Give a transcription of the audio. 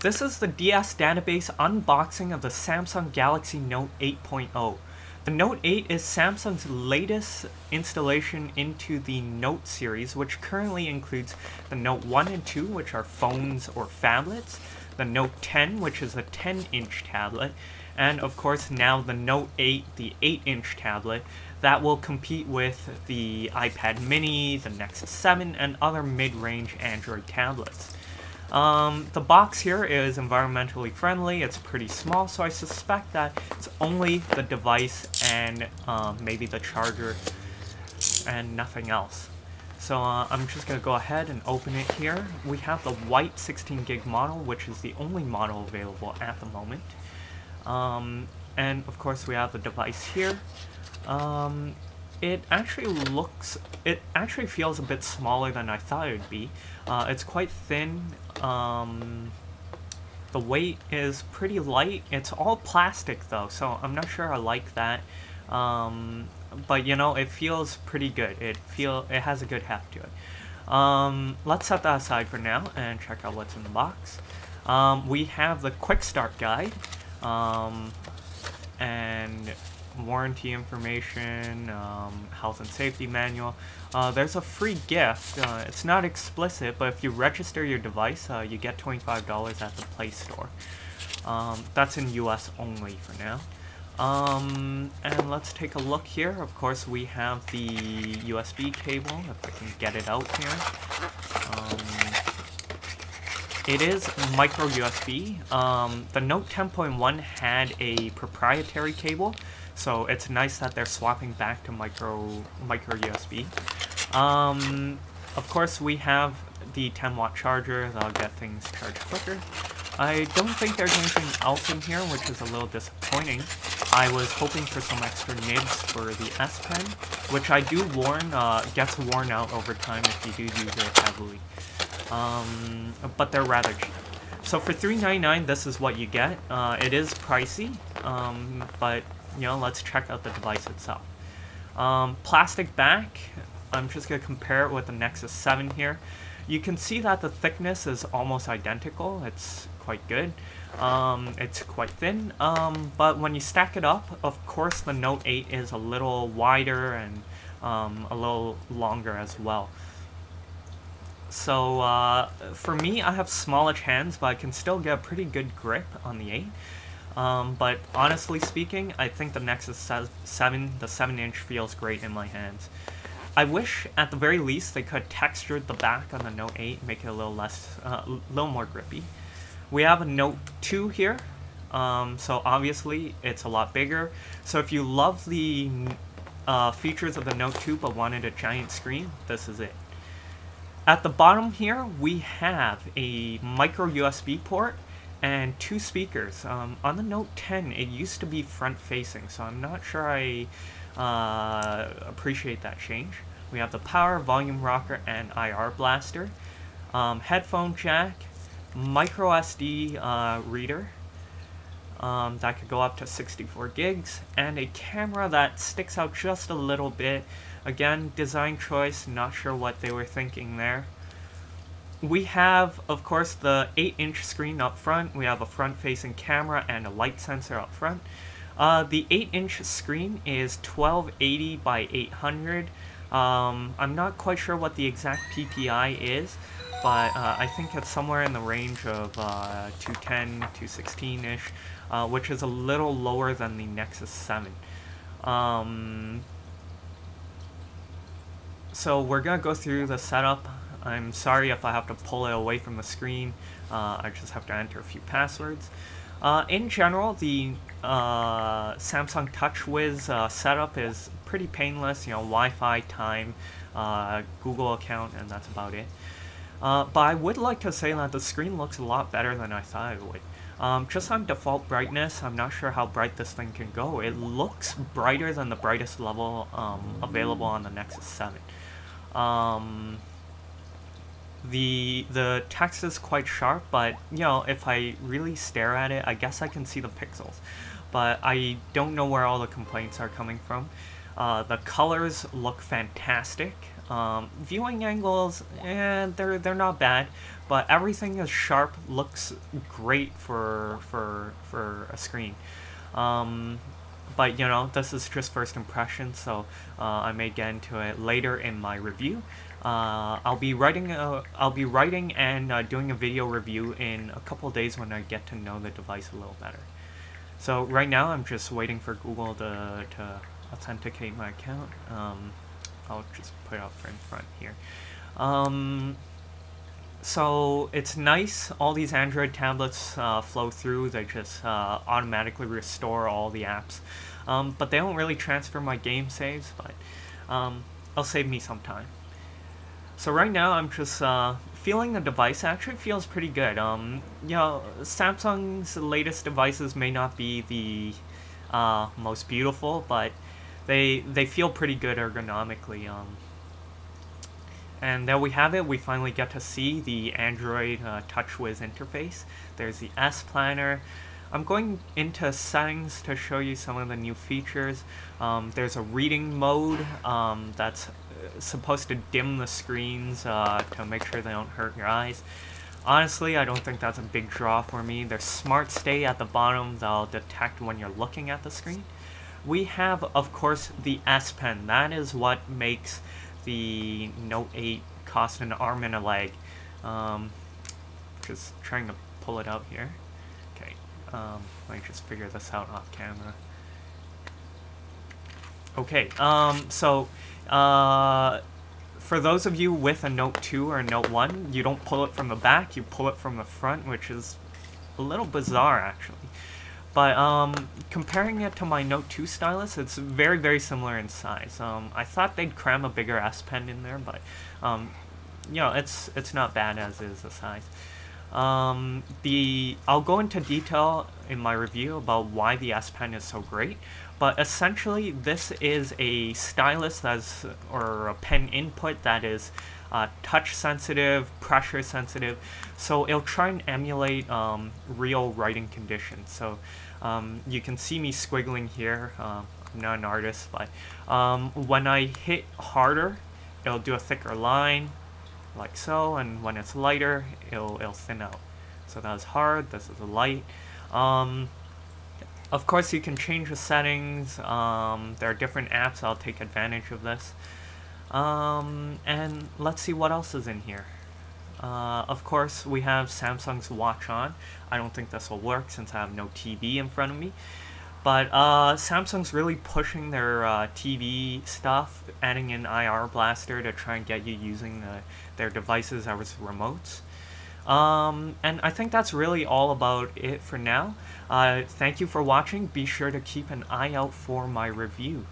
This is the DS Database unboxing of the Samsung Galaxy Note 8.0. The Note 8 is Samsung's latest installation into the Note series, which currently includes the Note 1 and 2, which are phones or phablets, the Note 10, which is a 10-inch tablet, and of course now the Note 8, the 8-inch tablet, that will compete with the iPad mini, the Nexus 7, and other mid-range Android tablets. The box here is environmentally friendly, it's pretty small, so I suspect that it's only the device and maybe the charger and nothing else. So I'm just going to go ahead and open it here. We have the white 16 gig model, which is the only model available at the moment. And of course we have the device here. It actually feels a bit smaller than I thought it would be. It's quite thin. The weight is pretty light. It's all plastic though, so I'm not sure I like that. But you know, it feels pretty good. It has a good heft to it. Let's set that aside for now and check out what's in the box. We have the quick start guide, and warranty information, health and safety manual. There's a free gift. It's not explicit, but if you register your device, you get $25 at the Play Store. That's in US only for now. And let's take a look here. Of course, we have the USB cable, if I can get it out here. It is micro USB. The Note 10.1 had a proprietary cable, so it's nice that they're swapping back to micro USB. Of course, we have the 10-watt charger that'll get things charged quicker. I don't think there's anything else in here, which is a little disappointing. I was hoping for some extra nibs for the S Pen, which I do warn gets worn out over time if you do use it heavily. But they're rather cheap. So for $399, this is what you get. It is pricey, but you know, let's check out the device itself. Plastic back. I'm just going to compare it with the Nexus 7 here. You can see that the thickness is almost identical. It's quite good. It's quite thin, but when you stack it up, of course the Note 8 is a little wider and a little longer as well. So for me, I have smallish hands, but I can still get a pretty good grip on the 8. But honestly speaking, I think the Nexus 7, the 7-inch, feels great in my hands. I wish, at the very least, they could texture the back on the Note 8, make it a little less, little more grippy. We have a Note 2 here, so obviously it's a lot bigger. So if you love the features of the Note 2 but wanted a giant screen, this is it. At the bottom here, we have a micro USB port and 2 speakers. On the Note 10, it used to be front-facing, so I'm not sure I appreciate that change. We have the power, volume rocker, and IR blaster. Headphone jack, micro SD reader that could go up to 64 gigs, and a camera that sticks out just a little bit. Again, design choice, not sure what they were thinking there. We have, of course, the 8-inch screen up front. We have a front-facing camera and a light sensor up front. The 8-inch screen is 1280 by 800. I'm not quite sure what the exact PPI is, but I think it's somewhere in the range of 210, 216-ish, which is a little lower than the Nexus 7. So we're going to go through the setup. I'm sorry if I have to pull it away from the screen. I just have to enter a few passwords. In general, the Samsung TouchWiz setup is pretty painless. You know, Wi-Fi, time, Google account, and that's about it. But I would like to say that the screen looks a lot better than I thought it would. Just on default brightness, I'm not sure how bright this thing can go. It looks brighter than the brightest level available on the Nexus 7. The text is quite sharp, but you know, if I really stare at it, I guess I can see the pixels. But I don't know where all the complaints are coming from. The colors look fantastic. Viewing angles, they're not bad, but everything is sharp, looks great for a screen. But you know, this is just first impression, so I may get into it later in my review. I'll be writing and doing a video review in a couple days when I get to know the device a little better. So right now I'm just waiting for Google to authenticate my account. I'll just put it up in front here. So it's nice, all these Android tablets flow through, they just automatically restore all the apps. But they don't really transfer my game saves, but it'll save me some time. So right now I'm just feeling the device actually feels pretty good. You know, Samsung's latest devices may not be the most beautiful, but they feel pretty good ergonomically. And there we have it. We finally get to see the Android TouchWiz interface. There's the S Planner. I'm going into settings to show you some of the new features. There's a reading mode that's supposed to dim the screens to make sure they don't hurt your eyes. Honestly, I don't think that's a big draw for me. There's Smart Stay at the bottom that'll detect when you're looking at the screen. We have, of course, the S Pen. That is what makes the Note 8 cost an arm and a leg. Just trying to pull it out here. Okay, let me just figure this out off camera. Okay, for those of you with a Note 2 or a Note 1, you don't pull it from the back, you pull it from the front, which is a little bizarre actually. But comparing it to my Note 2 stylus, it's very, very similar in size. I thought they'd cram a bigger S Pen in there, but you know, it's not bad as is the size. I'll go into detail in my review about why the S Pen is so great, but essentially this is a stylus or a pen input that is touch sensitive, pressure sensitive, so it'll try and emulate real writing conditions. So you can see me squiggling here. I'm not an artist, but when I hit harder, it'll do a thicker line, like so, and when it's lighter, it'll thin out. So that's hard, this is light. Of course, you can change the settings. There are different apps that'll take advantage of this. And let's see what else is in here. Of course, we have Samsung's Watch On. I don't think this will work since I have no TV in front of me. But Samsung's really pushing their TV stuff, adding in IR Blaster to try and get you using their devices as remotes. And I think that's really all about it for now. Thank you for watching. Be sure to keep an eye out for my review.